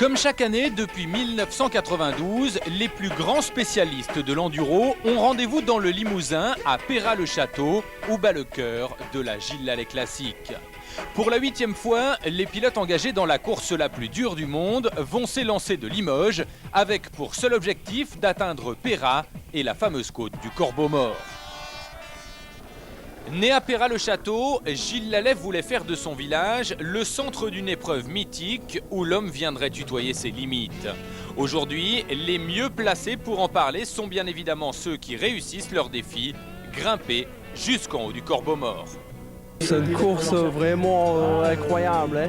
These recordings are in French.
Comme chaque année, depuis 1992, les plus grands spécialistes de l'enduro ont rendez-vous dans le Limousin, à Peyrat-le-Château, au bas le cœur de la Gilles Lallet Classique. Pour la 8e fois, les pilotes engagés dans la course la plus dure du monde vont s'élancer de Limoges, avec pour seul objectif d'atteindre Peyrat et la fameuse côte du Corbeau-Mort. Né à Peyrat-le-Château, Gilles Lallet voulait faire de son village le centre d'une épreuve mythique où l'homme viendrait tutoyer ses limites. Aujourd'hui, les mieux placés pour en parler sont bien évidemment ceux qui réussissent leur défi, grimper jusqu'en haut du Corbeau-Mort. C'est une course vraiment incroyable, hein.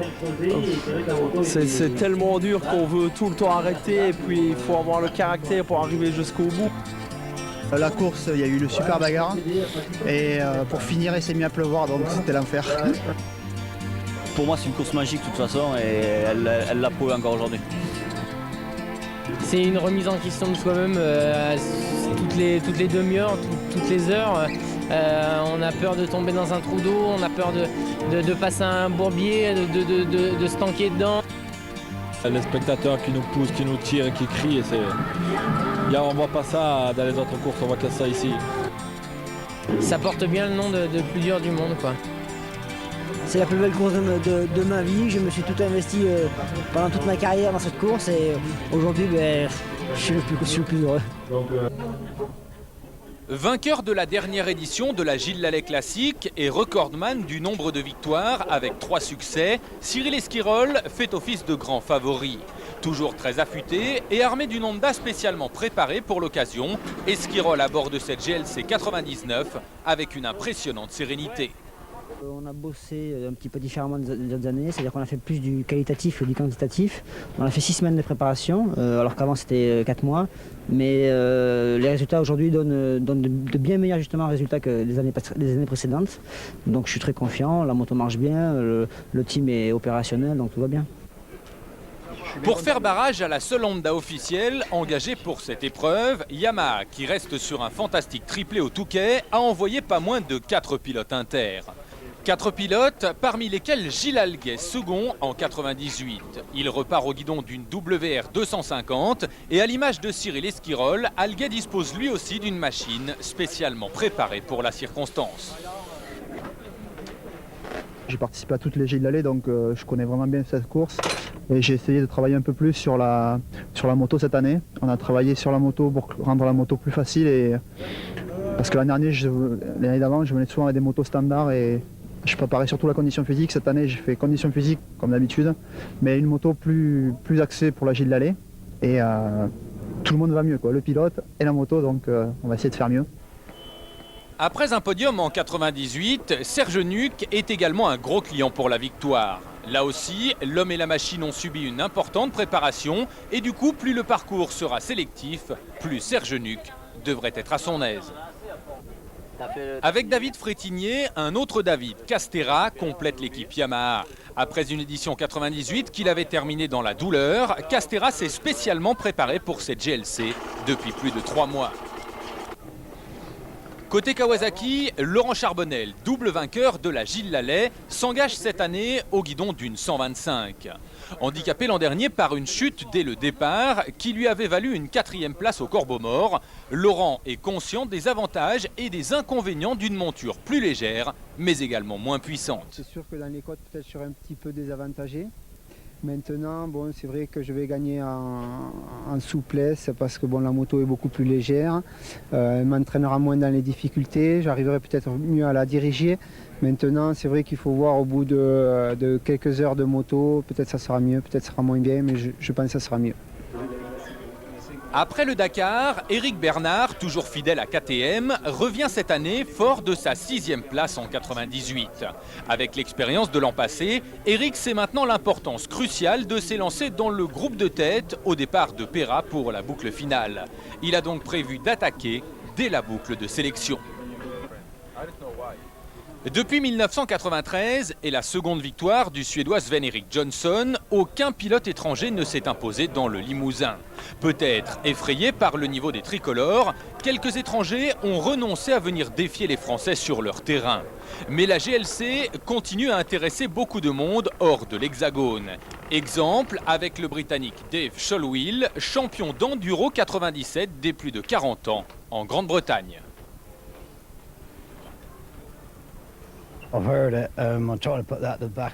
C'est tellement dur qu'on veut tout le temps arrêter et puis il faut avoir le caractère pour arriver jusqu'au bout. La course, il y a eu le super bagarre et pour finir, il s'est mis à pleuvoir, donc c'était l'enfer. Pour moi, c'est une course magique de toute façon et elle l'a prouvé encore aujourd'hui. C'est une remise en question de soi-même toutes les demi-heures, toutes les heures. On a peur de tomber dans un trou d'eau, on a peur de passer un bourbier, de se tanker dedans. Les spectateurs qui nous poussent, qui nous tirent, qui crient, on ne voit pas ça dans les autres courses, on voit que ça ici. Ça porte bien le nom de plus dur du monde, quoi. C'est la plus belle course de ma vie. Je me suis tout investi pendant toute ma carrière dans cette course et aujourd'hui, je suis le plus heureux. Vainqueur de la dernière édition de la Gilles Lallet Classique et recordman du nombre de victoires avec 3 succès, Cyril Esquirol fait office de grand favori. Toujours très affûté et armé d'une Honda spécialement préparée pour l'occasion, Esquirol aborde cette GLC 99 avec une impressionnante sérénité. On a bossé un petit peu différemment des autres années, c'est-à-dire qu'on a fait plus du qualitatif que du quantitatif. On a fait 6 semaines de préparation, alors qu'avant c'était 4 mois. Mais les résultats aujourd'hui donnent de bien meilleurs justement résultats que les années précédentes. Donc je suis très confiant, la moto marche bien, le team est opérationnel, donc tout va bien. Pour faire barrage à la seule Honda officielle engagée pour cette épreuve, Yamaha, qui reste sur un fantastique triplé au Touquet, a envoyé pas moins de 4 pilotes inter. 4 pilotes, parmi lesquels Gilles Alguet, second en 98. Il repart au guidon d'une WR 250 et à l'image de Cyril Esquirol, Alguet dispose lui aussi d'une machine spécialement préparée pour la circonstance. J'ai participé à toutes les Gilles Lallet, donc je connais vraiment bien cette course. Et j'ai essayé de travailler un peu plus sur la moto cette année. On a travaillé sur la moto pour rendre la moto plus facile. Parce que l'année d'avant, je venais souvent avec des motos standards et je préparais surtout la condition physique. Cette année, j'ai fait condition physique comme d'habitude, mais une moto plus axée pour la Gilles Lallet. Et tout le monde va mieux, quoi, le pilote et la moto, donc on va essayer de faire mieux. Après un podium en 98, Serge Nuc est également un gros client pour la victoire. Là aussi, l'homme et la machine ont subi une importante préparation et du coup, plus le parcours sera sélectif, plus Serge Nuc devrait être à son aise. Avec David Frétinier, un autre David, Castera, complète l'équipe Yamaha. Après une édition 98 qu'il avait terminée dans la douleur, Castera s'est spécialement préparé pour cette GLC depuis plus de 3 mois. Côté Kawasaki, Laurent Charbonnel, double vainqueur de la Gilles Lallet, s'engage cette année au guidon d'une 125. Handicapé l'an dernier par une chute dès le départ qui lui avait valu une 4e place au Corbeau-Mort, Laurent est conscient des avantages et des inconvénients d'une monture plus légère, mais également moins puissante. C'est sûr que dans les côtes, peut-être je serai un petit peu désavantagé. Maintenant, bon, c'est vrai que je vais gagner en souplesse parce que bon, la moto est beaucoup plus légère. Elle m'entraînera moins dans les difficultés. J'arriverai peut-être mieux à la diriger. Maintenant, c'est vrai qu'il faut voir au bout de quelques heures de moto. Peut-être ça sera mieux, peut-être ça sera moins bien, mais je pense que ça sera mieux. Après le Dakar, Éric Bernard, toujours fidèle à KTM, revient cette année fort de sa 6e place en 98. Avec l'expérience de l'an passé, Éric sait maintenant l'importance cruciale de s'élancer dans le groupe de tête au départ de Peyrat pour la boucle finale. Il a donc prévu d'attaquer dès la boucle de sélection. Depuis 1993 et la seconde victoire du Suédois Sven-Erik Johnson, aucun pilote étranger ne s'est imposé dans le Limousin. Peut-être effrayés par le niveau des tricolores, quelques étrangers ont renoncé à venir défier les Français sur leur terrain. Mais la GLC continue à intéresser beaucoup de monde hors de l'Hexagone. Exemple avec le Britannique Dave Sholwill, champion d'Enduro 97 dès plus de 40 ans en Grande-Bretagne.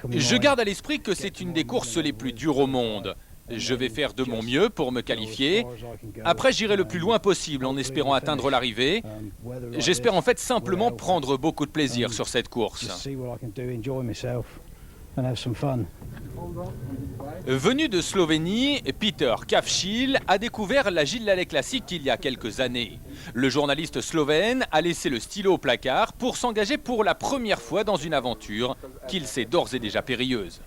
Je garde à l'esprit que c'est une des courses les plus dures au monde. Je vais faire de mon mieux pour me qualifier. Après, j'irai le plus loin possible en espérant atteindre l'arrivée. J'espère en fait simplement prendre beaucoup de plaisir sur cette course. Venu de Slovénie, Peter Kavšíl a découvert la Gilles Lallet Classic il y a quelques années. Le journaliste slovène a laissé le stylo au placard pour s'engager pour la première fois dans une aventure qu'il sait d'ores et déjà périlleuse.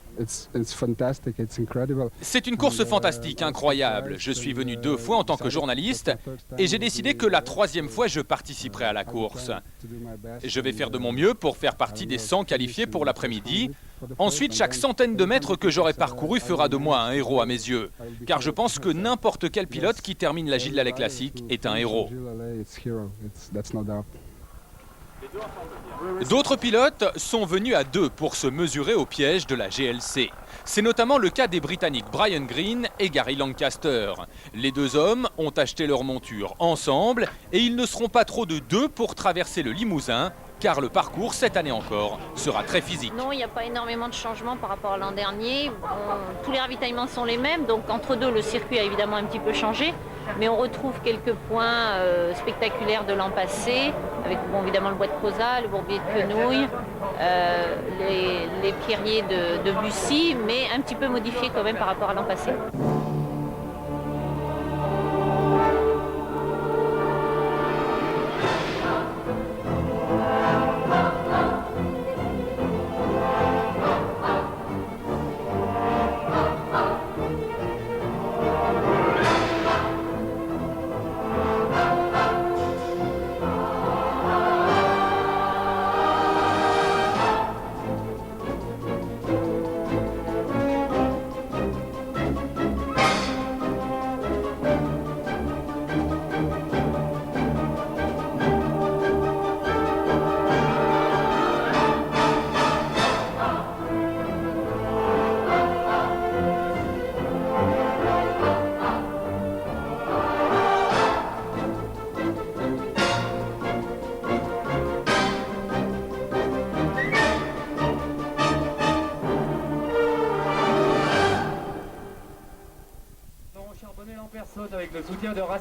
C'est une course fantastique, incroyable. Je suis venu 2 fois en tant que journaliste et j'ai décidé que la 3e fois je participerai à la course. Je vais faire de mon mieux pour faire partie des 100 qualifiés pour l'après-midi. Ensuite, chaque centaine de mètres que j'aurai parcouru fera de moi un héros à mes yeux. Car je pense que n'importe quel pilote qui termine la Gilles Lallet Classic est un héros. D'autres pilotes sont venus à 2 pour se mesurer au piège de la GLC. C'est notamment le cas des Britanniques Brian Green et Gary Lancaster. Les 2 hommes ont acheté leur monture ensemble et ils ne seront pas trop de 2 pour traverser le Limousin, car le parcours, cette année encore, sera très physique. Non, il n'y a pas énormément de changements par rapport à l'an dernier. Tous les ravitaillements sont les mêmes, donc entre 2, le circuit a évidemment un petit peu changé. Mais on retrouve quelques points spectaculaires de l'an passé, avec évidemment le bois de Crozat, le bourbier de Quenouille, les pierriers de Bussy, mais un petit peu modifiés quand même par rapport à l'an passé.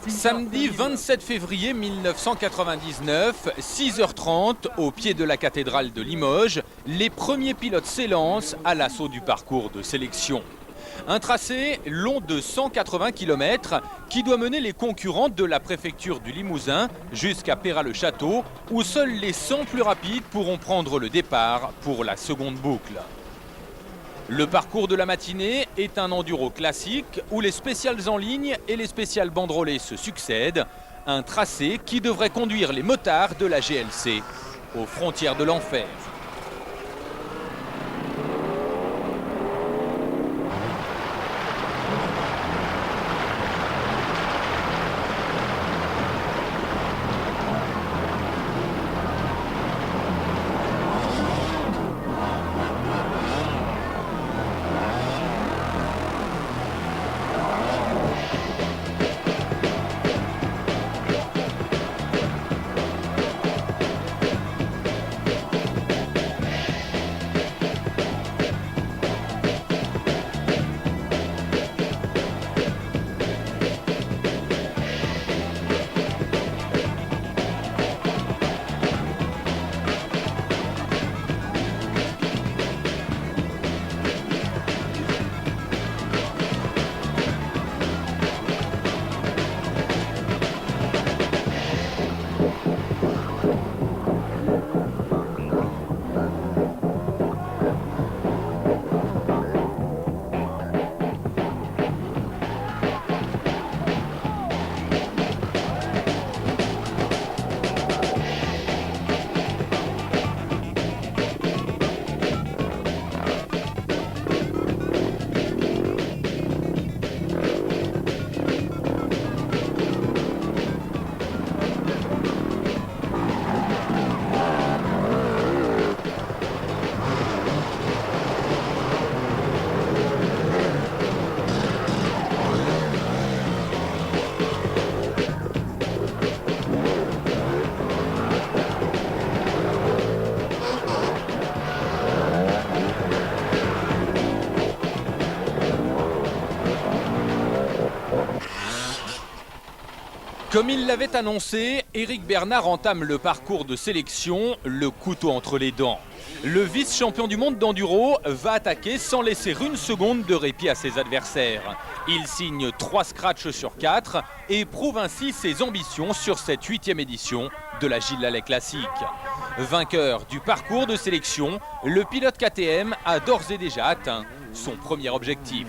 Samedi 27 février 1999, 6h30, au pied de la cathédrale de Limoges, les premiers pilotes s'élancent à l'assaut du parcours de sélection. Un tracé long de 180 km qui doit mener les concurrents de la préfecture du Limousin jusqu'à Peyrat-le-Château, où seuls les 100 plus rapides pourront prendre le départ pour la seconde boucle. Le parcours de la matinée est un enduro classique où les spéciales en ligne et les spéciales banderolées se succèdent. Un tracé qui devrait conduire les motards de la GLC aux frontières de l'enfer. Comme il l'avait annoncé, Éric Bernard entame le parcours de sélection, le couteau entre les dents. Le vice-champion du monde d'enduro va attaquer sans laisser une seconde de répit à ses adversaires. Il signe 3 scratchs sur 4 et prouve ainsi ses ambitions sur cette 8e édition de la Gilles Lallet Classique. Vainqueur du parcours de sélection, le pilote KTM a d'ores et déjà atteint son premier objectif.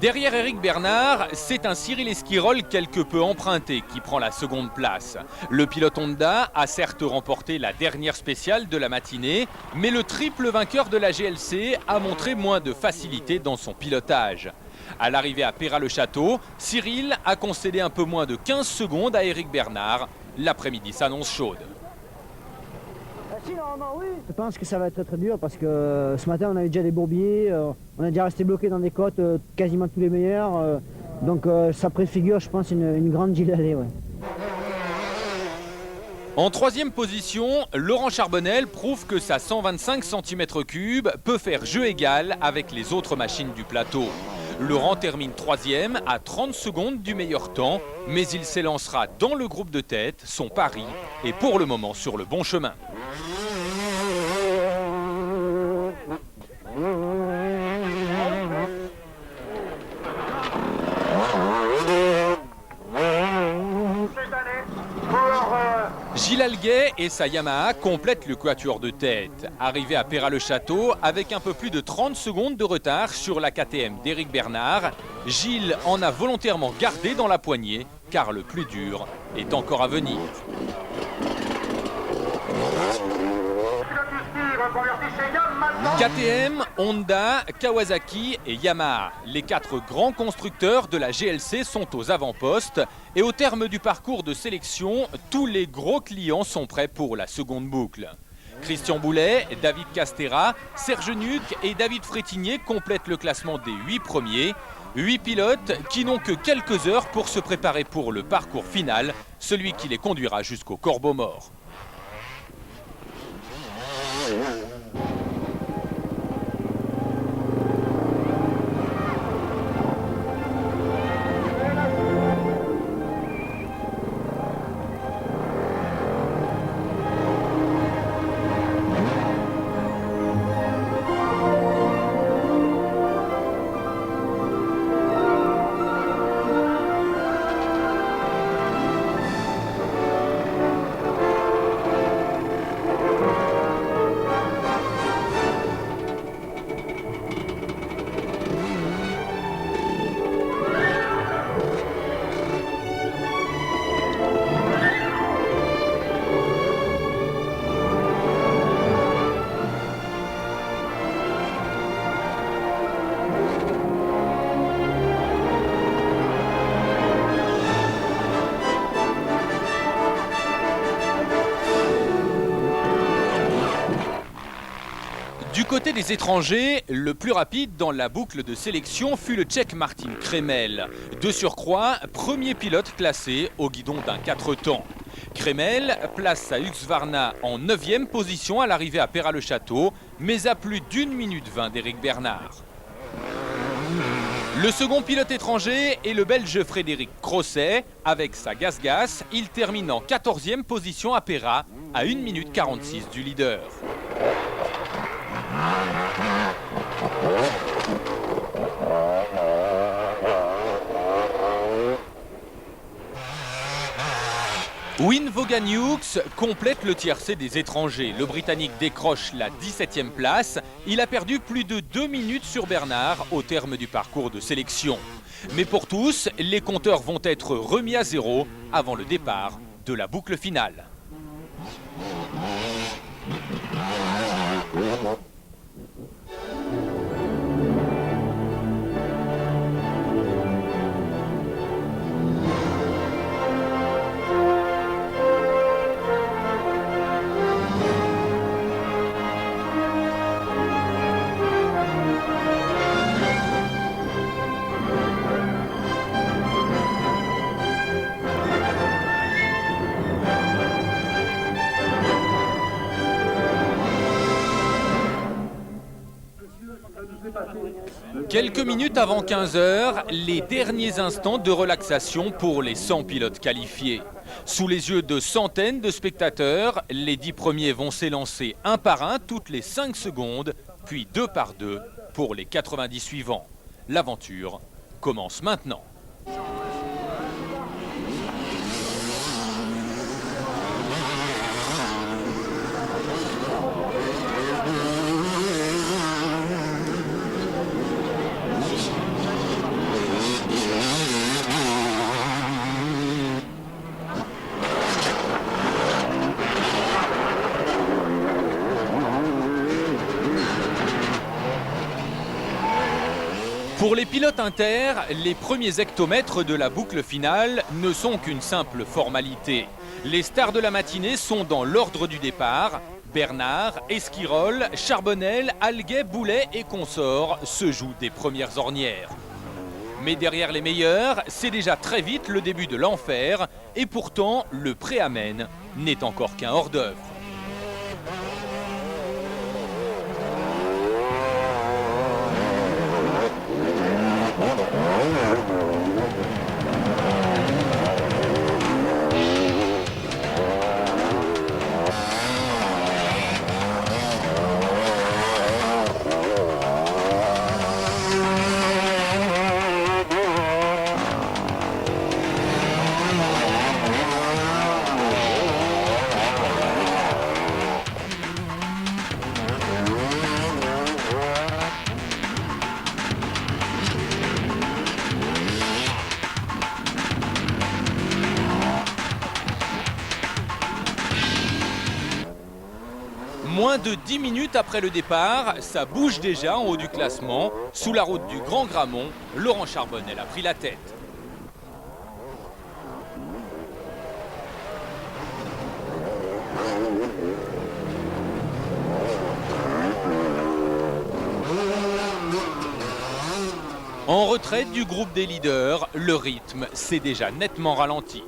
Derrière Éric Bernard, c'est un Cyril Esquirol quelque peu emprunté qui prend la seconde place. Le pilote Honda a certes remporté la dernière spéciale de la matinée, mais le triple vainqueur de la GLC a montré moins de facilité dans son pilotage. À l'arrivée à Peyrat-le-Château, Cyril a concédé un peu moins de 15 secondes à Éric Bernard. L'après-midi s'annonce chaude. Je pense que ça va être très dur parce que ce matin on avait déjà des bourbiers, on a déjà resté bloqué dans des côtes, quasiment tous les meilleurs. Donc ça préfigure, je pense, une grande Gilles Lallet. Ouais. En 3e position, Laurent Charbonnel prouve que sa 125 cm3 peut faire jeu égal avec les autres machines du plateau. Laurent termine 3e à 30 secondes du meilleur temps, mais il s'élancera dans le groupe de tête. Son pari est pour le moment sur le bon chemin. Gilles Alguet et sa Yamaha complètent le quatuor de tête. Arrivé à Peyrat-le-Château avec un peu plus de 30 secondes de retard sur la KTM d'Éric Bernard, Gilles en a volontairement gardé dans la poignée car le plus dur est encore à venir. KTM, Honda, Kawasaki et Yamaha, les 4 grands constructeurs de la GLC sont aux avant-postes et au terme du parcours de sélection, tous les gros clients sont prêts pour la seconde boucle. Christian Boulet, David Castera, Serge Nuc et David Frétinier complètent le classement des 8 premiers. 8 pilotes qui n'ont que quelques heures pour se préparer pour le parcours final, celui qui les conduira jusqu'au Corbeau Mort. Du côté des étrangers, le plus rapide dans la boucle de sélection fut le Tchèque Martin Kremel. De surcroît, premier pilote classé au guidon d'un 4 temps. Kremel place sa Husqvarna en 9e position à l'arrivée à Peyrat-le-Château, mais à plus d'1 minute 20 d'Éric Bernard. Le second pilote étranger est le Belge Frédéric Crosset. Avec sa Gas-Gas, il termine en 14e position à Peyrat, à 1 minute 46 du leader. Wim Voganiux complète le tiercé des étrangers. Le Britannique décroche la 17e place. Il a perdu plus de 2 minutes sur Bernard au terme du parcours de sélection. Mais pour tous, les compteurs vont être remis à zéro avant le départ de la boucle finale. Quelques minutes avant 15 h, les derniers instants de relaxation pour les 100 pilotes qualifiés. Sous les yeux de centaines de spectateurs, les 10 premiers vont s'élancer un par un toutes les 5 secondes, puis 2 par 2 pour les 90 suivants. L'aventure commence maintenant. Pour les pilotes inter, les premiers hectomètres de la boucle finale ne sont qu'une simple formalité. Les stars de la matinée sont dans l'ordre du départ. Bernard, Esquirol, Charbonnel, Alguet, Boulet et consorts se jouent des premières ornières. Mais derrière les meilleurs, c'est déjà très vite le début de l'enfer et pourtant le préamen n'est encore qu'un hors-d'œuvre. Moins de 10 minutes après le départ, ça bouge déjà en haut du classement. Sous la route du Grand Gramont, Laurent Charbonnel a pris la tête. En retraite du groupe des leaders, le rythme s'est déjà nettement ralenti.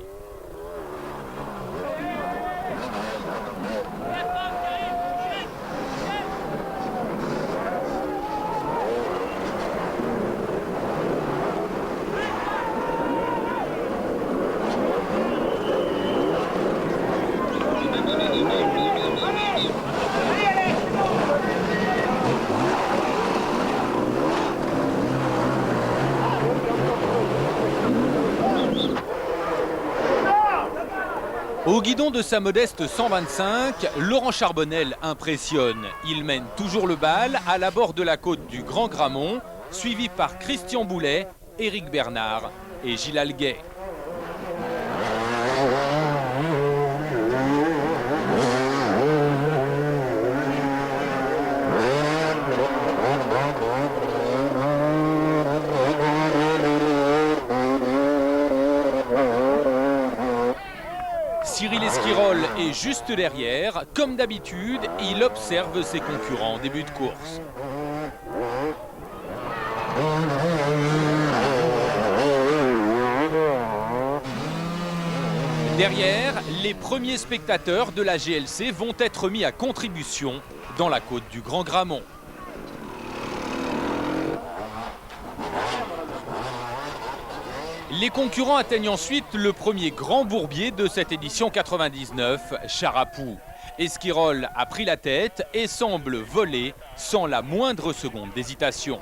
Au guidon de sa modeste 125, Laurent Charbonnel impressionne. Il mène toujours le bal à l'abord de la côte du Grand Gramont, suivi par Christian Boulet, Éric Bernard et Gilles Alguet. Cyril Esquirol est juste derrière. Comme d'habitude, il observe ses concurrents en début de course. Derrière, les premiers spectateurs de la GLC vont être mis à contribution dans la côte du Grand Gramont. Les concurrents atteignent ensuite le premier grand bourbier de cette édition 99, Charapou. Esquirol a pris la tête et semble voler sans la moindre seconde d'hésitation.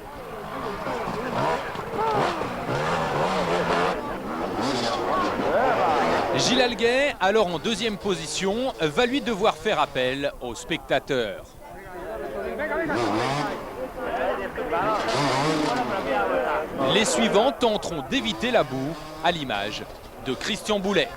Gilles Alguet, alors en deuxième position, va lui devoir faire appel aux spectateurs. Les suivants tenteront d'éviter la boue, à l'image de Christian Boulet.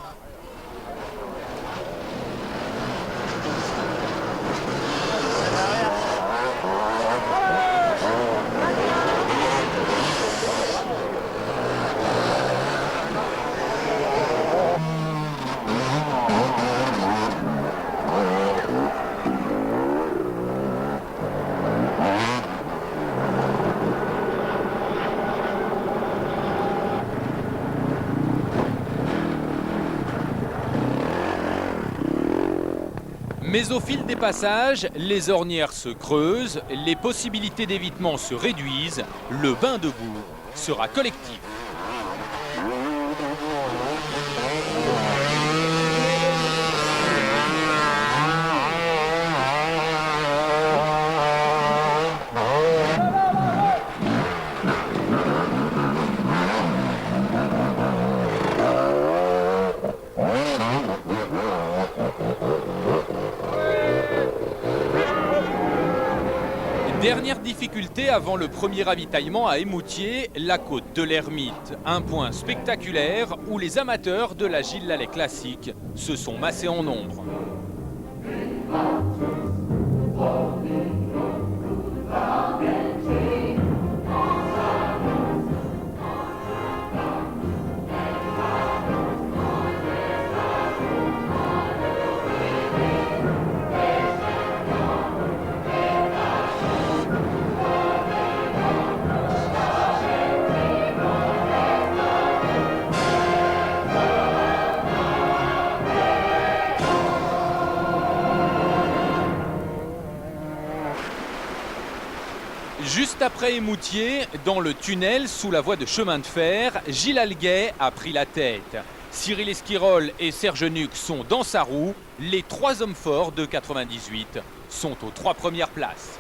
Mais au fil des passages, les ornières se creusent, les possibilités d'évitement se réduisent, le bain de boue sera collectif. Dernière difficulté avant le premier ravitaillement à Émoutier, la côte de l'Ermite. Un point spectaculaire où les amateurs de la Gilles Lallet classique se sont massés en nombre. Juste après Émoutier, dans le tunnel sous la voie de chemin de fer, Gilles Alguet a pris la tête. Cyril Esquirol et Serge Nuc sont dans sa roue. Les 3 hommes forts de 98 sont aux 3 premières places.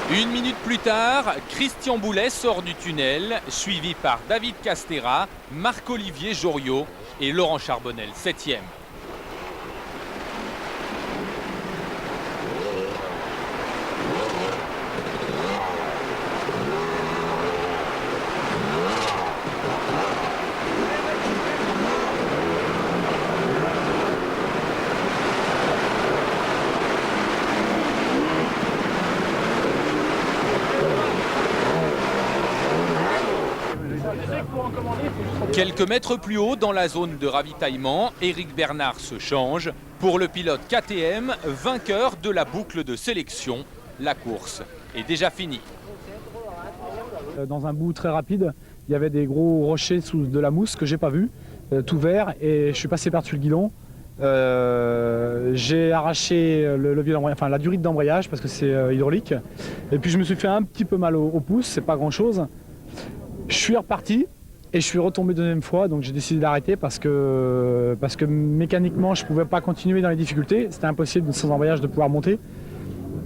Une minute plus tard, Christian Boulet sort du tunnel, suivi par David Castera, Marc-Olivier Joriot et Laurent Charbonnel, 7e. Quelques mètres plus haut dans la zone de ravitaillement, Éric Bernard se change. Pour le pilote KTM, vainqueur de la boucle de sélection, la course est déjà finie. Dans un bout très rapide, il y avait des gros rochers sous de la mousse que j'ai pas vu, tout vert, et je suis passé par-dessus le guidon. J'ai arraché le levier d'embrayage, enfin la durite d'embrayage parce que c'est hydraulique. Et puis je me suis fait un petit peu mal au pouce, c'est pas grand-chose. Je suis reparti. Et je suis retombé deuxième fois, donc j'ai décidé d'arrêter parce que mécaniquement je ne pouvais pas continuer dans les difficultés. C'était impossible sans embrayage de pouvoir monter.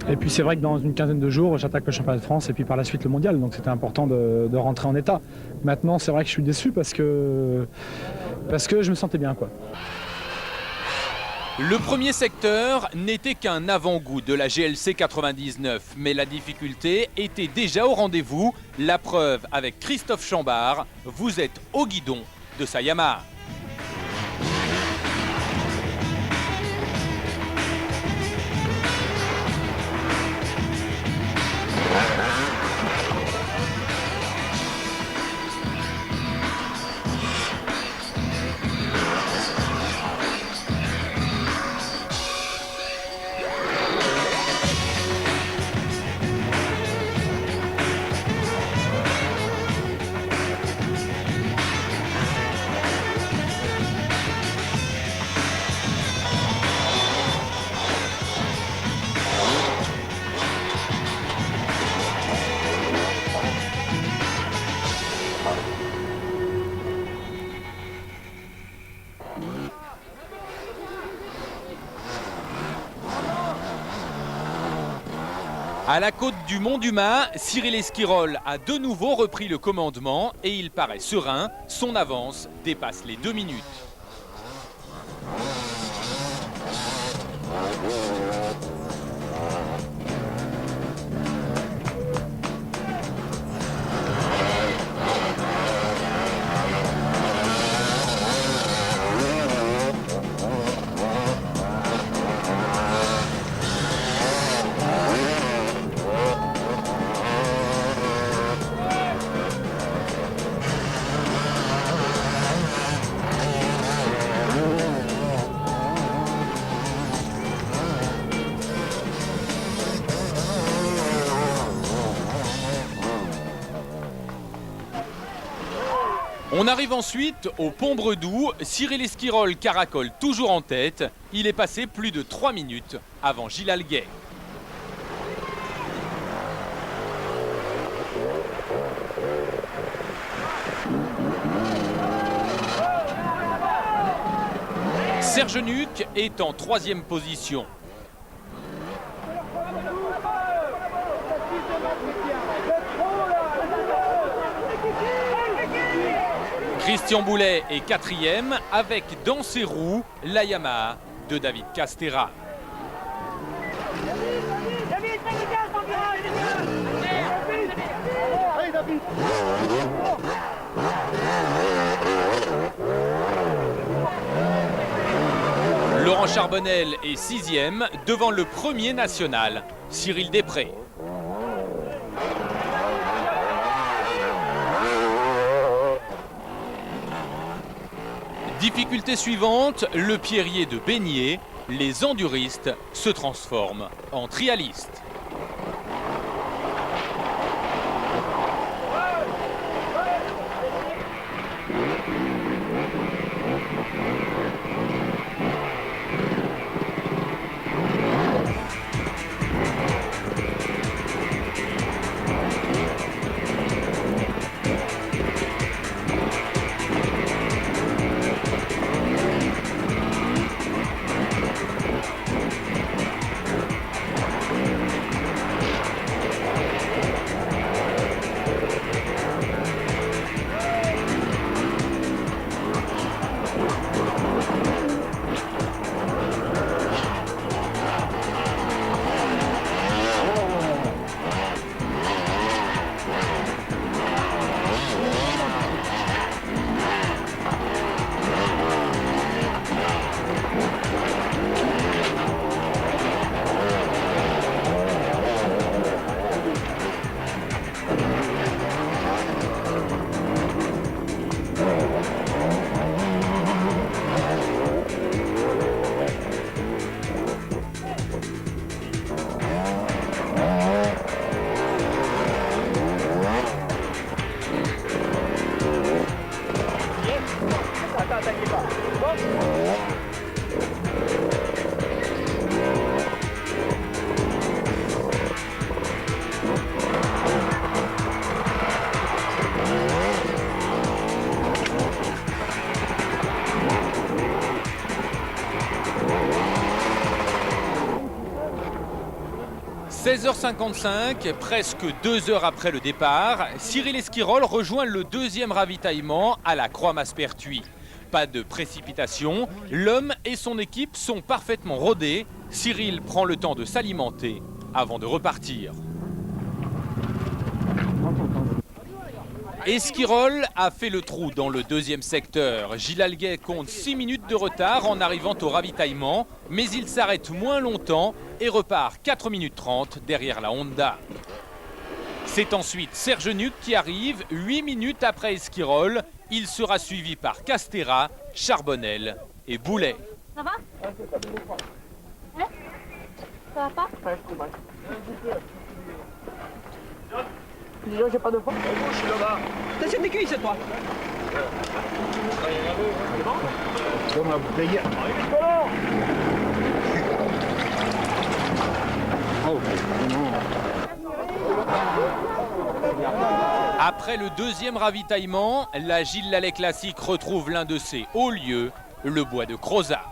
Et puis c'est vrai que dans une quinzaine de jours, j'attaque le championnat de France et puis par la suite le mondial. Donc c'était important de rentrer en état. Maintenant c'est vrai que je suis déçu parce que je me sentais bien, quoi. Le premier secteur n'était qu'un avant-goût de la GLC 99, mais la difficulté était déjà au rendez-vous. La preuve avec Christophe Chambard, vous êtes au guidon de sa Yamaha. À la côte du Mont-Dumas, Cyril Esquirol a de nouveau repris le commandement et il paraît serein. Son avance dépasse les 2 minutes. On arrive ensuite au Pont-Bredoux. Cyril Esquirol caracole toujours en tête. Il est passé plus de 3 minutes avant Gilles Alguet. Serge Nuc est en 3e position. Christian Boulet est 4e avec dans ses roues la Yamaha de David Castera. Laurent Charbonnel est 6e devant le premier national, Cyril Després. Difficulté suivante, le pierrier de Beignet. Les enduristes se transforment en trialistes. « 16h55, presque 2 heures après le départ, Cyril Esquirol rejoint le 2e ravitaillement à la Croix-Maspertuis. Pas de précipitation, l'homme et son équipe sont parfaitement rodés. Cyril prend le temps de s'alimenter avant de repartir. Esquirol a fait le trou dans le 2e secteur. Gilles Alguet compte 6 minutes de retard en arrivant au ravitaillement, mais il s'arrête moins longtemps et repart 4 minutes 30 derrière la Honda. C'est ensuite Serge Nuc qui arrive 8 minutes après Esquirol. Il sera suivi par Castera, Charbonnel et Boulet. Ça va? Hein? Ça va pas? J'ai pas de force. Je suis là-bas. T'as cette cuisses, c'est toi. Bon, ma bouteille. Après le 2e ravitaillement, la Gilles Lallet Classique retrouve l'un de ses hauts lieux, le bois de Crozat.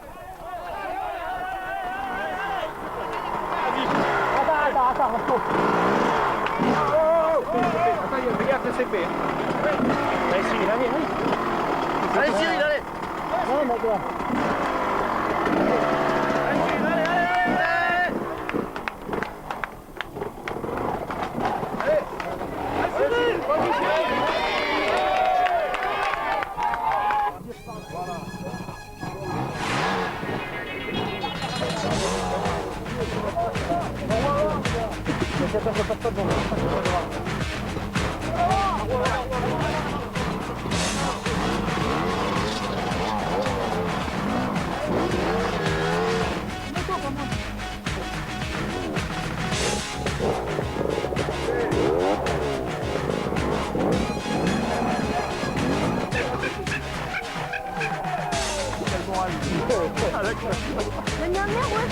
Allez Cyril, allez.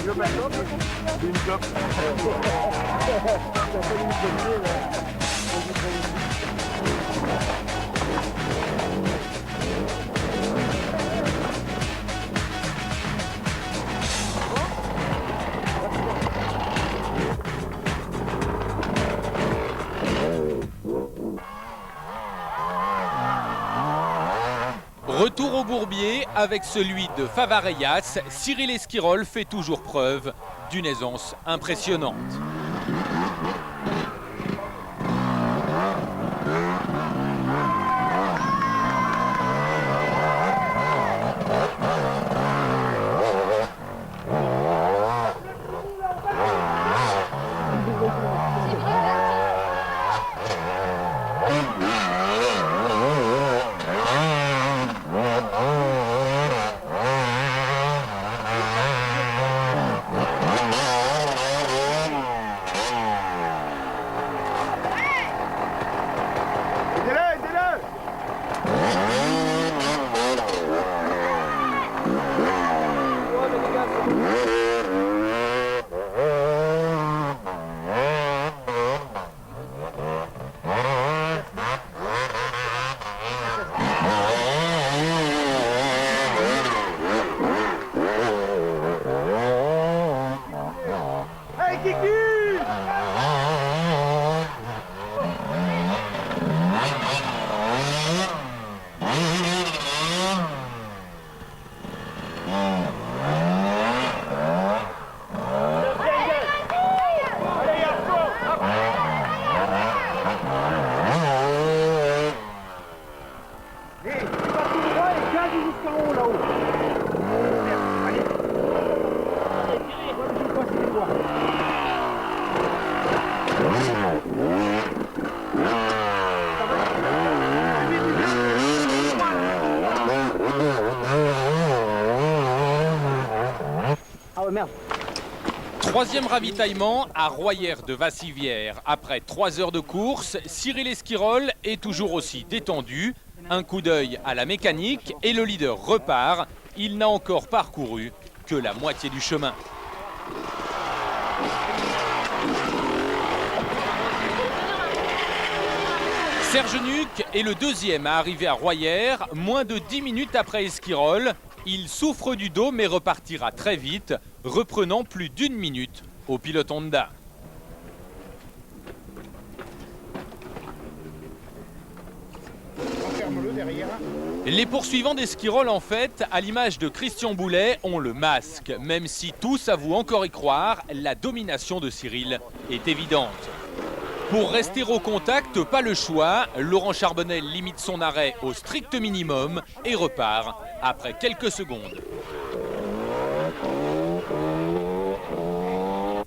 Une clope. Retour au bourbier avec celui de Favareyas, Cyril Esquirol fait toujours preuve d'une aisance impressionnante. Troisième ravitaillement à Royères de Vassivière. Après 3 heures de course, Cyril Esquirol est toujours aussi détendu. Un coup d'œil à la mécanique et le leader repart. Il n'a encore parcouru que la moitié du chemin. Serge Nuc est le deuxième à arriver à Royères, moins de 10 minutes après Esquirol. Il souffre du dos mais repartira très vite, reprenant plus d'1 minute au pilote Honda. Les poursuivants d'Esquirol, en fait, à l'image de Christian Boulet, ont le masque. Même si tous avouent encore y croire, la domination de Cyril est évidente. Pour rester au contact, pas le choix. Laurent Charbonnel limite son arrêt au strict minimum et repart après quelques secondes.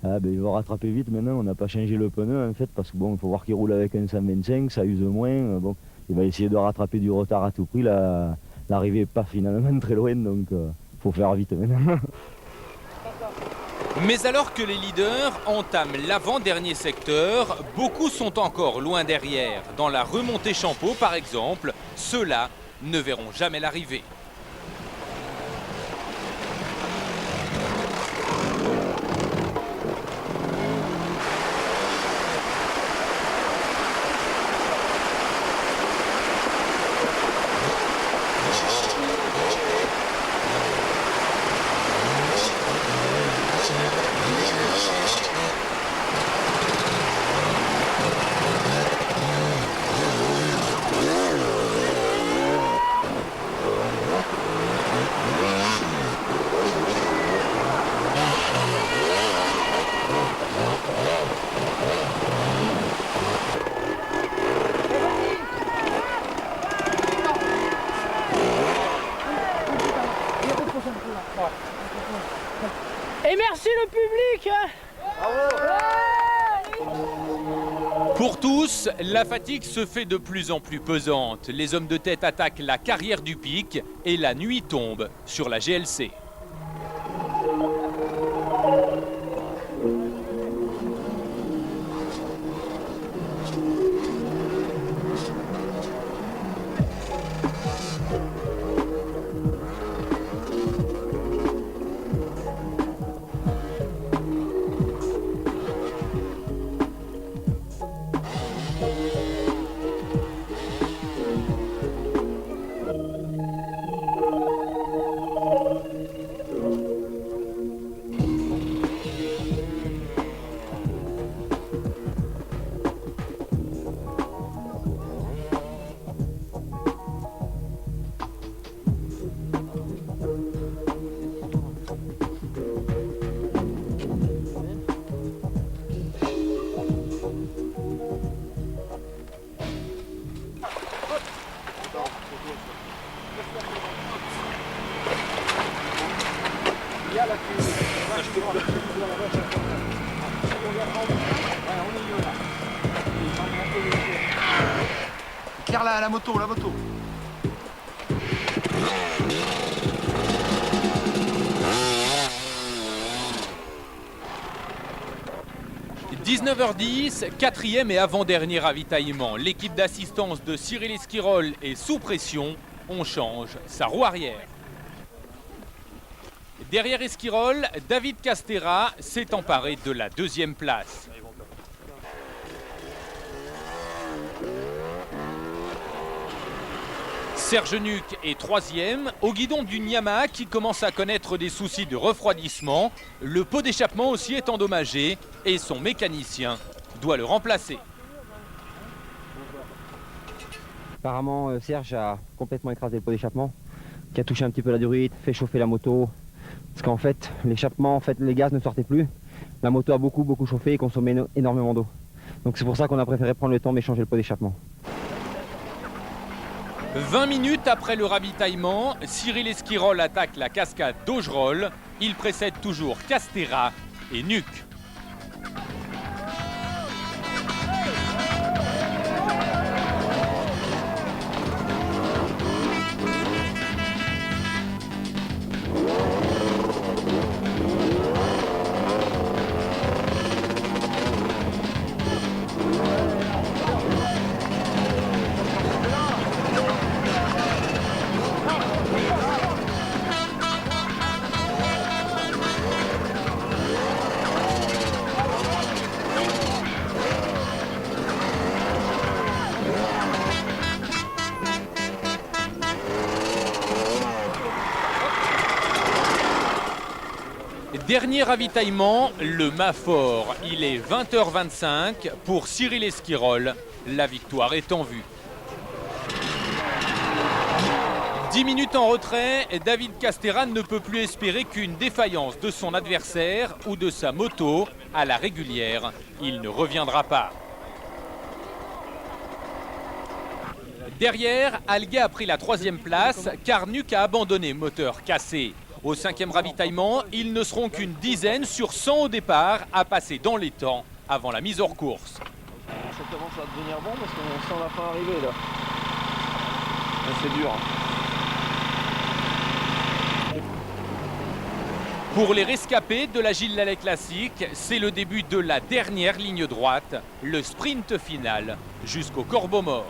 Ah ben, il va rattraper vite maintenant, on n'a pas changé le pneu en fait, parce que bon, il faut voir qu'il roule avec un 125, ça use moins. Bon, il va essayer de rattraper du retard à tout prix. L'arrivée n'est pas finalement très loin, donc faut faire vite maintenant. Mais alors que les leaders entament l'avant-dernier secteur, beaucoup sont encore loin derrière. Dans la remontée Champeau, par exemple, ceux-là ne verront jamais l'arrivée. Et merci le public. Pour tous, la fatigue se fait de plus en plus pesante. Les hommes de tête attaquent la carrière du pic et la nuit tombe sur la GLC. Éclaire la moto, la moto. « 19h10, quatrième et avant-dernier ravitaillement. L'équipe d'assistance de Cyril Esquirol est sous pression. On change sa roue arrière. Derrière Esquirol, David Castera s'est emparé de la deuxième place. Serge Nuc est troisième, au guidon d'une Yamaha qui commence à connaître des soucis de refroidissement. Le pot d'échappement aussi est endommagé et son mécanicien doit le remplacer. Apparemment, Serge a complètement écrasé le pot d'échappement, qui a touché un petit peu la durite, fait chauffer la moto. Parce qu'en fait, l'échappement, les gaz ne sortaient plus. La moto a beaucoup chauffé et consommé énormément d'eau. Donc c'est pour ça qu'on a préféré prendre le temps d'échanger le pot d'échappement. 20 minutes après le ravitaillement, Cyril Esquirol attaque la cascade d'Augerolles. Il précède toujours Castera et Nuc. Dernier ravitaillement, le Mafor. Il est 20h25 pour Cyril Esquirol. La victoire est en vue. 10 minutes en retrait, David Castera ne peut plus espérer qu'une défaillance de son adversaire ou de sa moto à la régulière. Il ne reviendra pas. Derrière, Alguet a pris la troisième place car Nuc a abandonné moteur cassé. Au cinquième ravitaillement, ils ne seront qu'une dizaine sur 100 au départ à passer dans les temps avant la mise hors course. Ça commence à devenir bon parce qu'on sent la fin arriver là. C'est dur. Pour les rescapés de la Gilles Lallet Classique, c'est le début de la dernière ligne droite, le sprint final jusqu'au Corbeau Mort.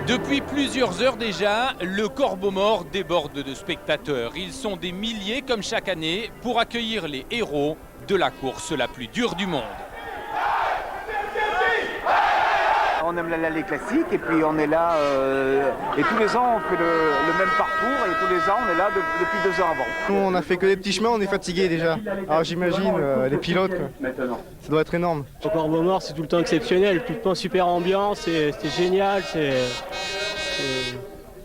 Depuis plusieurs heures déjà, le Corbeau Mort déborde de spectateurs. Ils sont des milliers comme chaque année pour accueillir les héros de la course la plus dure du monde. On aime l'allée classique et puis on est là et tous les ans on fait le même parcours et tous les ans on est là depuis 2 heures avant. Nous on a fait que des petits chemins, on est fatigués déjà. Alors j'imagine les pilotes, quoi. Ça doit être énorme. Au Corbeau Mort c'est tout le temps exceptionnel, tout le temps super ambiance, c'est génial, c'est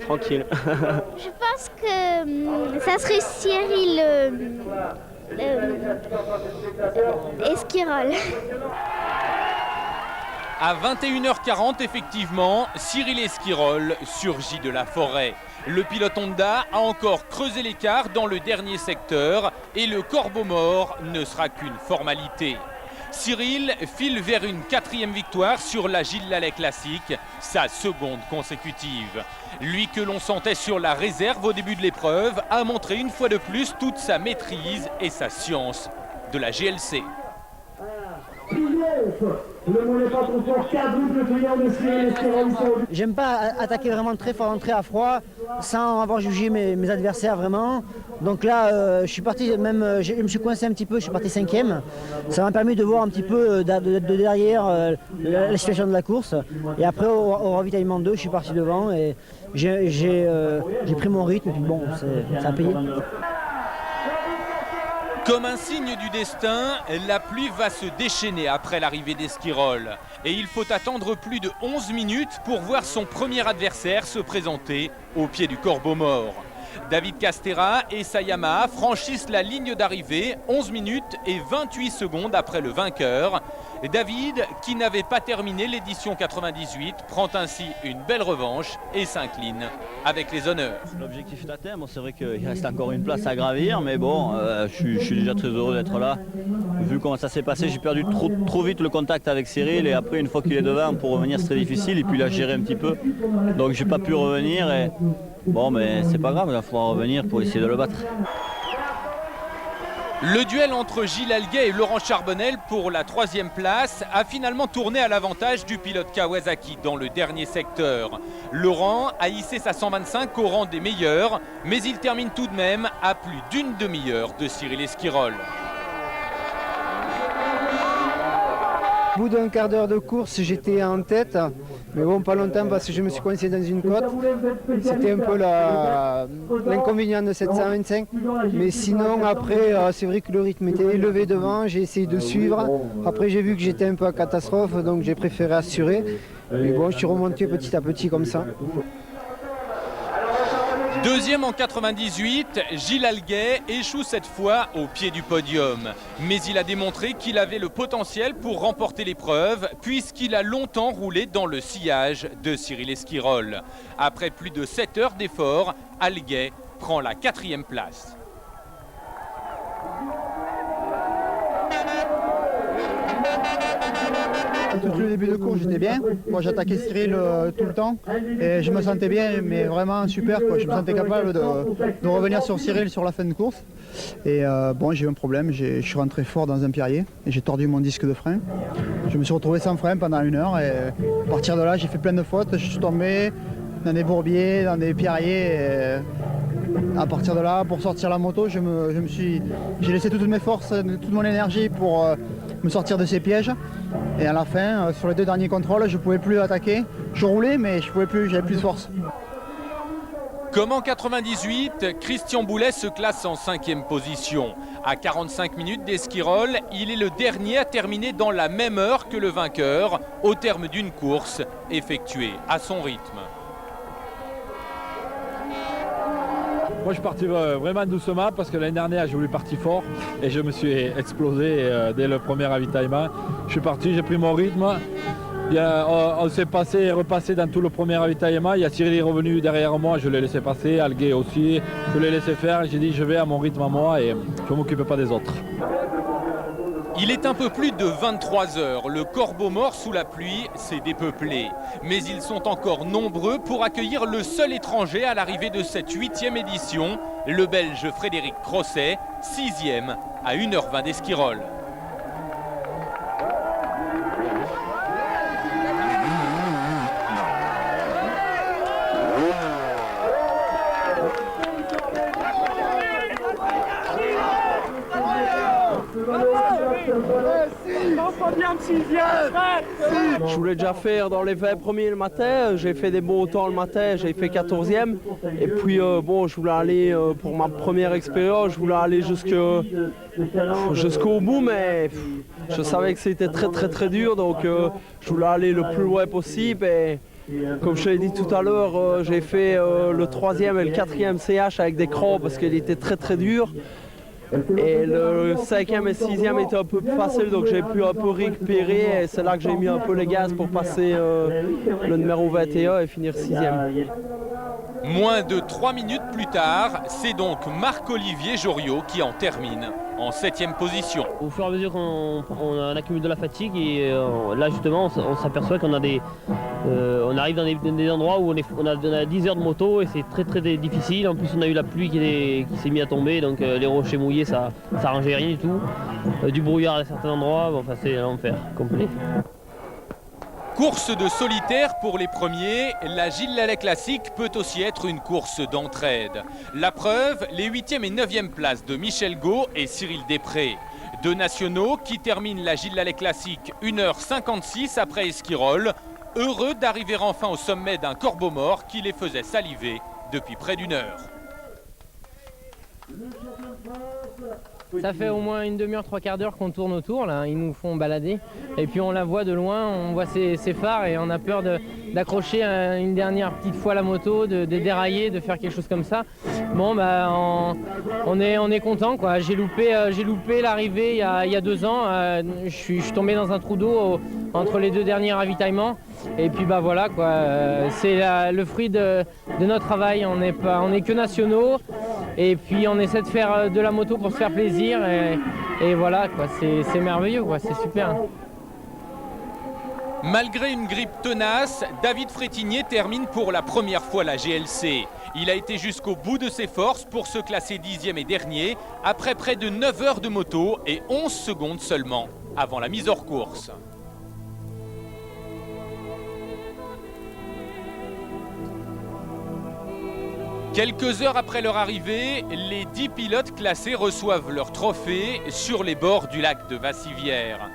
tranquille. Je pense que ça serait Cyril Esquirol. À 21h40, effectivement, Cyril Esquirol surgit de la forêt. Le pilote Honda a encore creusé l'écart dans le dernier secteur et le Corbeau Mort ne sera qu'une formalité. Cyril file vers une 4e victoire sur la Gilles Lallet Classique, sa 2e consécutive. Lui que l'on sentait sur la réserve au début de l'épreuve a montré une fois de plus toute sa maîtrise et sa science de la GLC. J'aime pas attaquer vraiment très fort d'entrée à froid sans avoir jugé mes adversaires vraiment. Donc là, je suis parti, même je me suis coincé un petit peu, je suis parti 5e. Ça m'a permis de voir un petit peu de derrière la situation de la course. Et après, au ravitaillement 2, je suis parti devant et j'ai pris mon rythme. Et puis bon, ça a payé. Comme un signe du destin, la pluie va se déchaîner après l'arrivée d'Esquirol. Et il faut attendre plus de 11 minutes pour voir son premier adversaire se présenter au pied du Corbeau Mort. David Castera et sa Yamaha franchissent la ligne d'arrivée 11 minutes et 28 secondes après le vainqueur. David, qui n'avait pas terminé l'édition 98, prend ainsi une belle revanche et s'incline avec les honneurs. L'objectif est atteint, bon, c'est vrai qu'il reste encore une place à gravir, mais bon, je suis déjà très heureux d'être là. Vu comment ça s'est passé, j'ai perdu trop vite le contact avec Cyril et après une fois qu'il est devant, pour revenir c'est très difficile et puis il a géré un petit peu. Donc j'ai pas pu revenir et bon, mais c'est pas grave, il faudra revenir pour essayer de le battre. Le duel entre Gilles Alguet et Laurent Charbonnel pour la 3e place a finalement tourné à l'avantage du pilote Kawasaki dans le dernier secteur. Laurent a hissé sa 125 au rang des meilleurs, mais il termine tout de même à plus d'une demi-heure de Cyril Esquirol. Au bout d'un quart d'heure de course, j'étais en tête, mais bon, pas longtemps parce que je me suis coincé dans une côte. C'était un peu l'inconvénient de cette 125. Mais sinon, après, c'est vrai que le rythme était élevé devant, j'ai essayé de suivre. Après, j'ai vu que j'étais un peu à catastrophe, donc j'ai préféré assurer. Mais bon, je suis remonté petit à petit comme ça. 2e en 98, Gilles Alguet échoue cette fois au pied du podium. Mais il a démontré qu'il avait le potentiel pour remporter l'épreuve puisqu'il a longtemps roulé dans le sillage de Cyril Esquirol. Après plus de 7 heures d'effort, Alguet prend la 4e place. Depuis le début de course, j'étais bien. Moi, j'attaquais Cyril tout le temps et je me sentais bien, mais vraiment super, quoi. Je me sentais capable de revenir sur Cyril sur la fin de course. Et bon, j'ai eu un problème. Je suis rentré fort dans un pierrier et j'ai tordu mon disque de frein. Je me suis retrouvé sans frein pendant 1 heure et à partir de là, j'ai fait plein de fautes. Je suis tombé dans des bourbiers, dans des pierriers. Et à partir de là, pour sortir la moto, j'ai laissé toutes mes forces, toute mon énergie pour me sortir de ces pièges. Et à la fin, sur les 2 derniers contrôles, je ne pouvais plus attaquer. Je roulais, mais je pouvais plus, j'avais plus de force. Comme en 98, Christian Boulet se classe en 5e position. À 45 minutes d'Esquirol, il est le dernier à terminer dans la même heure que le vainqueur, au terme d'une course effectuée à son rythme. Moi je suis parti vraiment doucement parce que l'année dernière j'ai voulu partir fort et je me suis explosé dès le premier ravitaillement. Je suis parti, j'ai pris mon rythme. On s'est passé et repassé dans tout le premier ravitaillement. Il y a Cyril est revenu derrière moi, je l'ai laissé passer, Alguet aussi, je l'ai laissé faire. J'ai dit je vais à mon rythme à moi et je ne m'occupe pas des autres. Il est un peu plus de 23 heures. Le Corbeau Mort sous la pluie s'est dépeuplé. Mais ils sont encore nombreux pour accueillir le seul étranger à l'arrivée de cette 8e édition, le Belge Frédéric Crosset, 6e à 1h20 d'Esquirol. Je voulais déjà faire dans les 20 premiers le matin, j'ai fait des bons temps le matin, j'ai fait 14e. Et puis bon, je voulais aller, pour ma première expérience, je voulais aller jusqu'au bout, mais je savais que c'était très dur, donc je voulais aller le plus loin possible. Et comme je l'ai dit tout à l'heure, j'ai fait le 3e et le 4e CH avec des crampes parce qu'il était très dur. Et le 5e et 6e était un peu plus facile, donc j'ai pu un peu récupérer et c'est là que j'ai mis un peu les gaz pour passer le numéro 21 et finir 6e. Moins de 3 minutes plus tard, c'est donc Marc-Olivier Joriot qui en termine en 7e position. Au fur et à mesure qu'on accumule de la fatigue et là justement on s'aperçoit qu'on a on arrive dans des endroits où on a 10 heures de moto et c'est très difficile. En plus on a eu la pluie qui s'est mise à tomber, donc les rochers mouillés ça n'arrangeait rien du tout. Du brouillard à certains endroits, bon, enfin c'est l'enfer complet. Course de solitaire pour les premiers, la Gilles Lallet Classique peut aussi être une course d'entraide. La preuve, les 8e et 9e places de Michel Gault et Cyril Després. Deux nationaux qui terminent la Gilles Lallet Classique 1h56 après Esquirol, heureux d'arriver enfin au sommet d'un corbeau mort qui les faisait saliver depuis près d'une heure. Ça fait au moins une demi-heure, 3/4 d'heure qu'on tourne autour, là. Ils nous font balader. Et puis on la voit de loin, on voit ses phares et on a peur d'accrocher une dernière petite fois la moto, de dérailler, de faire quelque chose comme ça. Bon, bah, on est content, quoi. J'ai loupé l'arrivée il y a 2 ans. Je suis tombé dans un trou d'eau entre les 2 derniers ravitaillements. Et puis bah voilà, quoi. C'est le fruit de notre travail. On n'est que nationaux. Et puis on essaie de faire de la moto pour se faire plaisir et voilà, quoi, c'est merveilleux, quoi, c'est super. Malgré une grippe tenace, David Frétinier termine pour la première fois la GLC. Il a été jusqu'au bout de ses forces pour se classer 10e et dernier, après près de 9 heures de moto et 11 secondes seulement avant la mise hors course. Quelques heures après leur arrivée, les 10 pilotes classés reçoivent leur trophée sur les bords du lac de Vassivière.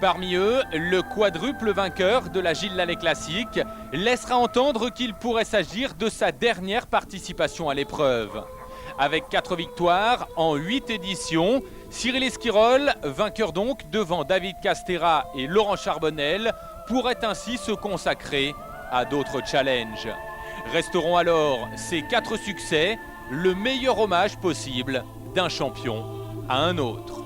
Parmi eux, le quadruple vainqueur de la Gilles Lallet Classique laissera entendre qu'il pourrait s'agir de sa dernière participation à l'épreuve. Avec 4 victoires en 8 éditions, Cyril Esquirol, vainqueur donc devant David Castera et Laurent Charbonnel, pourrait ainsi se consacrer à d'autres challenges. Resteront alors ces 4 succès, le meilleur hommage possible d'un champion à un autre.